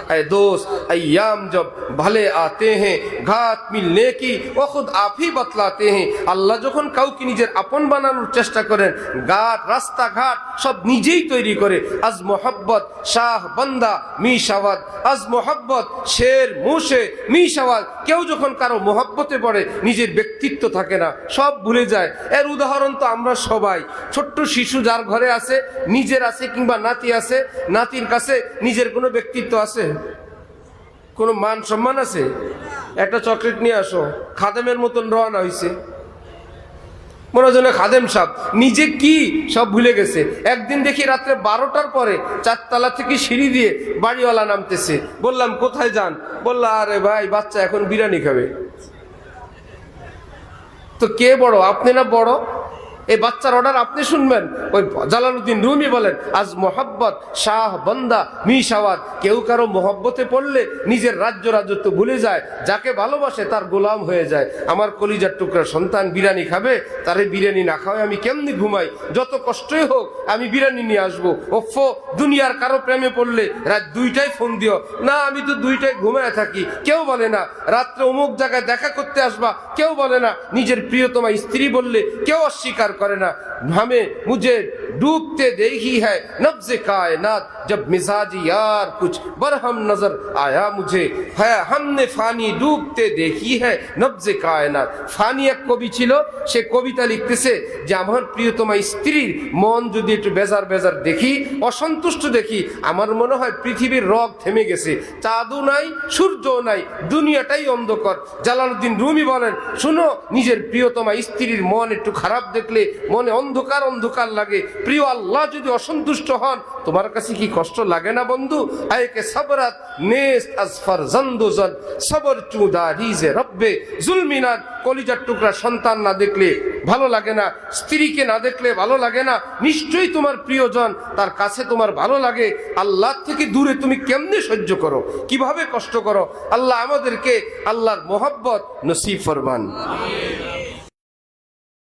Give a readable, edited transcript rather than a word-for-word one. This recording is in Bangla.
ऐ दोस्त अय्याम जब भले आते हैं घात मिलने की वो खुद आप ही बतलाते हैं। আল্লাহ যখন কাউকে নিজের আপন বানানোর চেষ্টা করেন ঘাট রাস্তাঘাট সব নিজেই তৈরি করে। আজ মোহাব্বত শাহ বান্দা মিশাওয়াত, আজ মোহাব্বত শের মুশে মিশাওয়াত। কেউ যখন কারো মোহাব্বতে পড়ে নিজের ব্যক্তিত্ব থাকে না, সব ভুলে যায়। এর উদাহরণ তো আমরা সবাই। ছোট্ট শিশু যার ঘরে আছে, নিজের আছে কিংবা নাতি আছে, নাতির কাছে নিজের কোনো ব্যক্তিত্ব আছে, কোনো মান সম্মান আছে? একটা চকলেট নিয়ে আসো, খাদেমের মতন রওনা হইছে, মনে হয় খাদেম সাহেব, নিজে কি সব ভুলে গেছে। একদিন দেখি রাত্রে 12টার পরে 4 তলা থেকে সিঁড়ি দিয়ে বাড়িওয়ালা নামতেছে। বললাম কোথায় যান? বলল আরে ভাই বাচ্চা এখন বিরিয়ানি খাবে। তো কে বড়, আপনি না বড়? এই বাচ্চার অর্ডার আপনি শুনবেন? ওই জালালউদ্দিন রুমি বলেন আজ মোহাব্বত শাহ বান্দা মিশাওয়াত। কেউ কারো মোহাব্বতে পড়লে নিজের রাজত্ব ভুলে যায়, যাকে ভালোবাসে তার গোলাম হয়ে যায়। আমার কলিজার টুকরা সন্তান বিরিয়ানি খাবে, তারে বিরিয়ানি না খাওয়ায় আমি কেমনি ঘুমাই? যত কষ্টই হোক আমি বিরিয়ানি নিয়ে আসবো। ওফো, দুনিয়ার কারো প্রেমে পড়লে রাত 2টায় ফোন দিও না, আমি তো 2টায় ঘুমায় থাকি। কেউ বলে না রাত্রে অমুক জায়গায় দেখা করতে আসবা, কেউ বলে না। নিজের প্রিয়তমা স্ত্রী বললে কেউ অস্বীকার করে না। हमें मुझे डूबते देखी है नब्ज़े कायनात, जब मिजाजी यार कुछ बरहम नजर आया मुझे, है हमने फानी डूबते देखी है नब्ज़े कायनात। ফানি এক কবি ছিল, সে কবিতা লিখতেছে যে আমার প্রিয়তমা স্ত্রীর মন যদি একটু বেজার বেজার দেখি, অসন্তুষ্ট দেখি, আমার মনে হয় পৃথিবীর রগ থেমে গেছে, চাঁদও নাই সূর্যও নাই, দুনিয়াটাই অন্ধকার। জালালউদ্দিন রুমি বলেন শুনো, নিজের প্রিয়তমা স্ত্রীর মন একটু খারাপ দেখলে মনে অন্ধকার অন্ধকার লাগে। প্রিয় আল্লাহ যদি অসন্তুষ্ট হন, তোমার কাছে কি কষ্ট লাগে না বন্ধু? আয়কে সবরাত নেস্ত আজ ফরজন্দুজন সবর চুদা রিজে রব্বে জুলমিনাত। কলিজার টুকরা সন্তান না দেখলে ভালো লাগে না, স্ত্রীকে না দেখলে ভালো লাগে না। নিশ্চয়ই তোমার প্রিয়জন, তার কাছে তোমার ভালো লাগে। আল্লাহ থেকে দূরে তুমি কেমনে সহ্য করো, কিভাবে কষ্ট করো? আল্লাহ আমাদেরকে আল্লাহর মোহাব্বত নসিব ফরমান।